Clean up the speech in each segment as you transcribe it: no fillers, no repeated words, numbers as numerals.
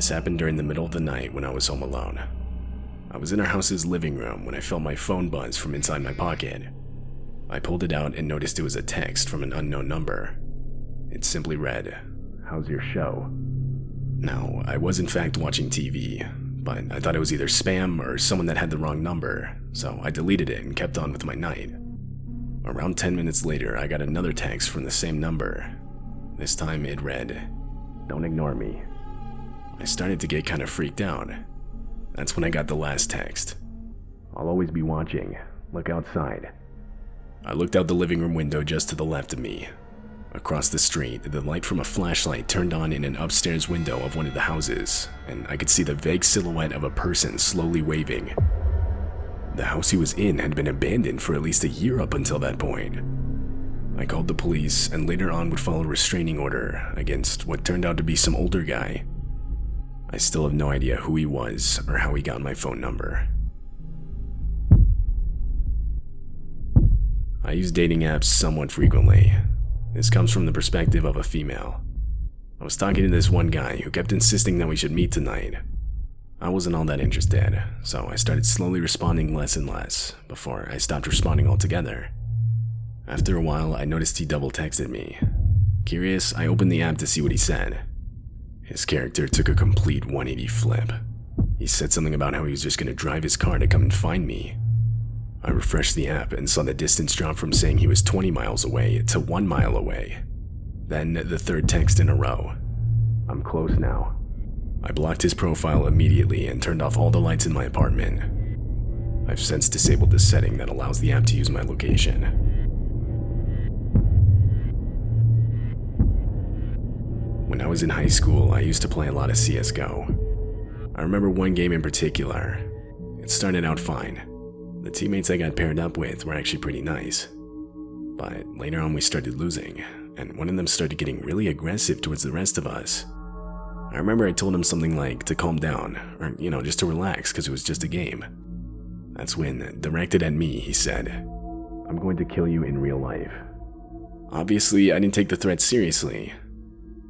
This happened during the middle of the night when I was home alone. I was in our house's living room when I felt my phone buzz from inside my pocket. I pulled it out and noticed it was a text from an unknown number. It simply read, "How's your show?" Now, I was in fact watching TV, but I thought it was either spam or someone that had the wrong number, so I deleted it and kept on with my night. Around 10 minutes later, I got another text from the same number. This time it read, "Don't ignore me." I started to get kind of freaked out. That's when I got the last text. "I'll always be watching. Look outside." I looked out the living room window just to the left of me. Across the street, the light from a flashlight turned on in an upstairs window of one of the houses, and I could see the vague silhouette of a person slowly waving. The house he was in had been abandoned for at least a year up until that point. I called the police and later on would file a restraining order against what turned out to be some older guy. I still have no idea who he was or how he got my phone number. I use dating apps somewhat frequently. This comes from the perspective of a female. I was talking to this one guy who kept insisting that we should meet tonight. I wasn't all that interested, so I started slowly responding less and less before I stopped responding altogether. After a while, I noticed he double texted me. Curious, I opened the app to see what he said. His character took a complete 180 flip. He said something about how he was just going to drive his car to come and find me. I refreshed the app and saw the distance drop from saying he was 20 miles away to 1 mile away. Then the third text in a row. "I'm close now." I blocked his profile immediately and turned off all the lights in my apartment. I've since disabled the setting that allows the app to use my location. When I was in high school, I used to play a lot of CSGO. I remember one game in particular. It started out fine. The teammates I got paired up with were actually pretty nice. But later on we started losing, and one of them started getting really aggressive towards the rest of us. I remember I told him something like to calm down, or just to relax because it was just a game. That's when, directed at me, he said, "I'm going to kill you in real life." Obviously, I didn't take the threat seriously.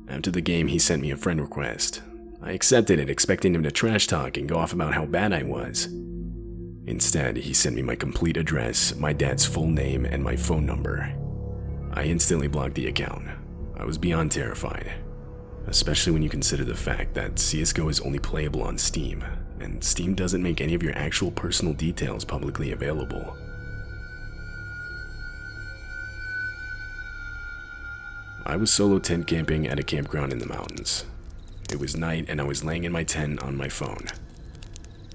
After the game, he sent me a friend request. I accepted it, expecting him to trash talk and go off about how bad I was. Instead, he sent me my complete address, my dad's full name, and my phone number. I instantly blocked the account. I was beyond terrified, especially when you consider the fact that CSGO is only playable on Steam, and Steam doesn't make any of your actual personal details publicly available. I was solo tent camping at a campground in the mountains. It was night and I was laying in my tent on my phone.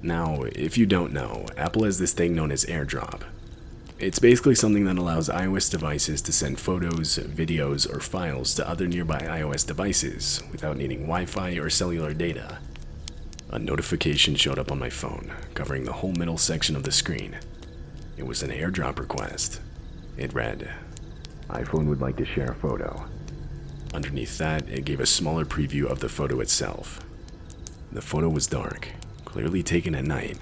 Now, if you don't know, Apple has this thing known as Airdrop. It's basically something that allows iOS devices to send photos, videos, or files to other nearby iOS devices without needing Wi-Fi or cellular data. A notification showed up on my phone, covering the whole middle section of the screen. It was an Airdrop request. It read, "iPhone would like to share a photo." Underneath that, it gave a smaller preview of the photo itself. The photo was dark, clearly taken at night.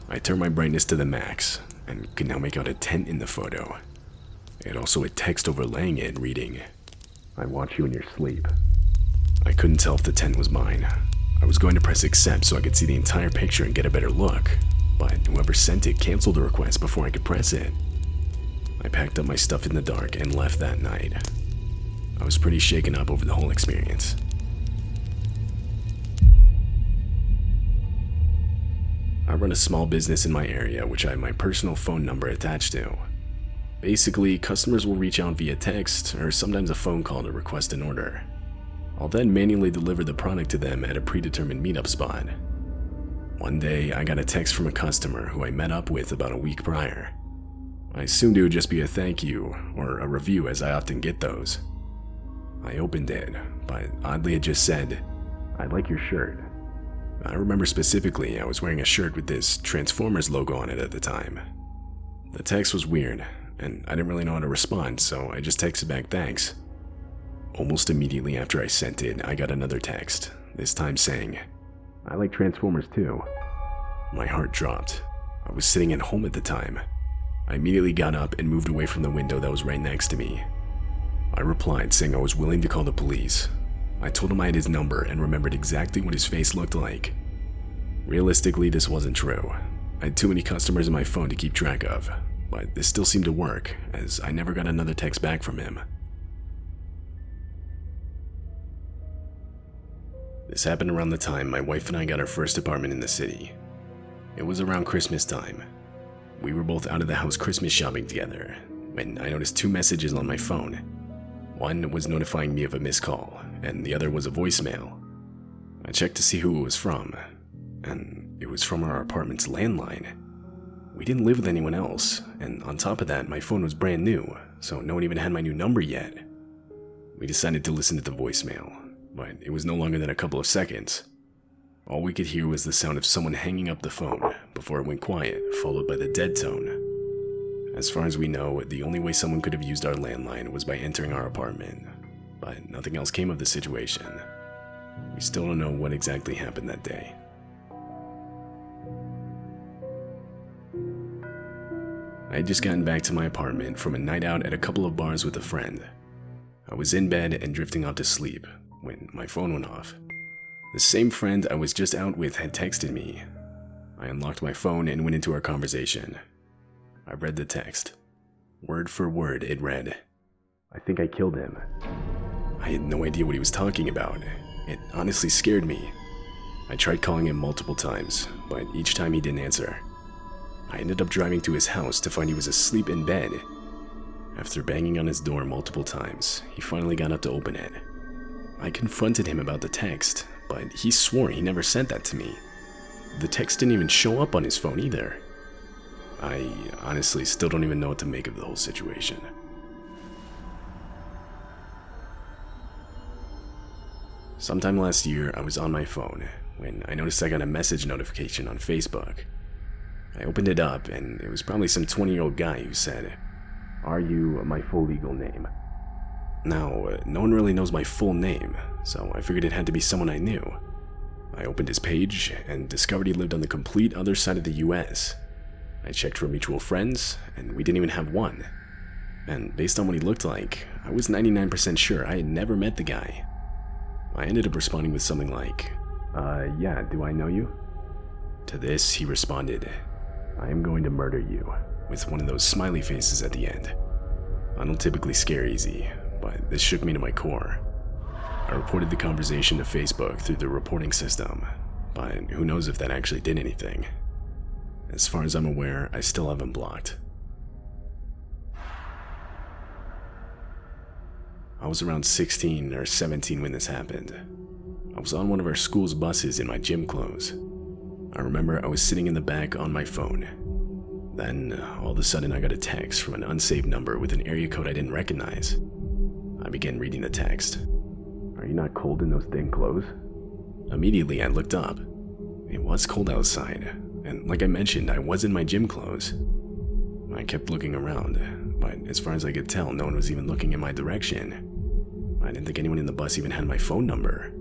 I turned my brightness to the max, and could now make out a tent in the photo. It also had text overlaying it reading, "I watch you in your sleep." I couldn't tell if the tent was mine. I was going to press accept so I could see the entire picture and get a better look, but whoever sent it canceled the request before I could press it. I packed up my stuff in the dark and left that night. I was pretty shaken up over the whole experience. I run a small business in my area which I have my personal phone number attached to. Basically, customers will reach out via text or sometimes a phone call to request an order. I'll then manually deliver the product to them at a predetermined meetup spot. One day, I got a text from a customer who I met up with about a week prior. I assumed it would just be a thank you or a review, as I often get those. I opened it, but oddly it just said, "I like your shirt." I remember specifically I was wearing a shirt with this Transformers logo on it at the time. The text was weird, and I didn't really know how to respond, so I just texted back thanks. Almost immediately after I sent it, I got another text, this time saying, "I like Transformers too." My heart dropped. I was sitting at home at the time. I immediately got up and moved away from the window that was right next to me. I replied saying I was willing to call the police. I told him I had his number and remembered exactly what his face looked like. Realistically, this wasn't true. I had too many customers in my phone to keep track of, but this still seemed to work, as I never got another text back from him. This happened around the time my wife and I got our first apartment in the city. It was around Christmas time. We were both out of the house Christmas shopping together when I noticed 2 messages on my phone. One was notifying me of a missed call, and the other was a voicemail. I checked to see who it was from, and it was from our apartment's landline. We didn't live with anyone else, and on top of that, my phone was brand new, so no one even had my new number yet. We decided to listen to the voicemail, but it was no longer than a couple of seconds. All we could hear was the sound of someone hanging up the phone before it went quiet, followed by the dead tone. As far as we know, the only way someone could have used our landline was by entering our apartment, but nothing else came of the situation. We still don't know what exactly happened that day. I had just gotten back to my apartment from a night out at a couple of bars with a friend. I was in bed and drifting off to sleep when my phone went off. The same friend I was just out with had texted me. I unlocked my phone and went into our conversation. I read the text. Word for word, it read, "I think I killed him." I had no idea what he was talking about. It honestly scared me. I tried calling him multiple times, but each time he didn't answer. I ended up driving to his house to find he was asleep in bed. After banging on his door multiple times, he finally got up to open it. I confronted him about the text, but he swore he never sent that to me. The text didn't even show up on his phone either. I honestly still don't even know what to make of the whole situation. Sometime last year, I was on my phone when I noticed I got a message notification on Facebook. I opened it up, and it was probably some 20-year-old guy who said, "Are you my full legal name?" Now, no one really knows my full name, so I figured it had to be someone I knew. I opened his page and discovered he lived on the complete other side of the US. I checked for mutual friends, and we didn't even have one. And based on what he looked like, I was 99% sure I had never met the guy. I ended up responding with something like, "Yeah, do I know you?" To this, he responded, "I am going to murder you," with one of those smiley faces at the end. I don't typically scare easy, but this shook me to my core. I reported the conversation to Facebook through the reporting system, but who knows if that actually did anything. As far as I'm aware, I still have him blocked. I was around 16 or 17 when this happened. I was on one of our school's buses in my gym clothes. I remember I was sitting in the back on my phone. Then, all of a sudden, I got a text from an unsaved number with an area code I didn't recognize. I began reading the text. "Are you not cold in those thin clothes?" Immediately, I looked up. It was cold outside, and like I mentioned, I was in my gym clothes. I kept looking around, but as far as I could tell, no one was even looking in my direction. I didn't think anyone in the bus even had my phone number.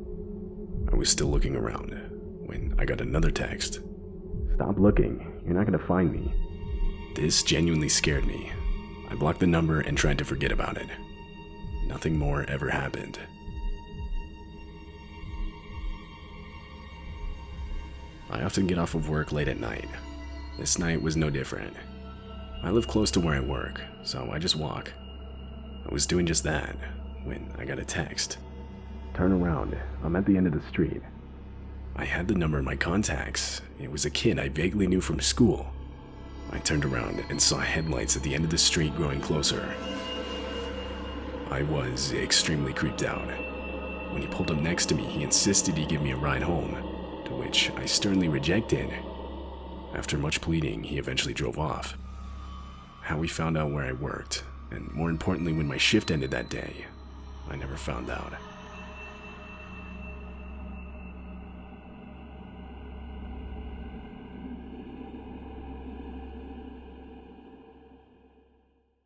I was still looking around when I got another text. "Stop looking, you're not gonna find me." This genuinely scared me. I blocked the number and tried to forget about it. Nothing more ever happened. I often get off of work late at night. This night was no different. I live close to where I work, so I just walk. I was doing just that when I got a text. "Turn around, I'm at the end of the street." I had the number in my contacts. It was a kid I vaguely knew from school. I turned around and saw headlights at the end of the street growing closer. I was extremely creeped out. When he pulled up next to me, he insisted he give me a ride home, to which I sternly rejected. After much pleading, he eventually drove off. How he found out where I worked, and more importantly when my shift ended that day, I never found out.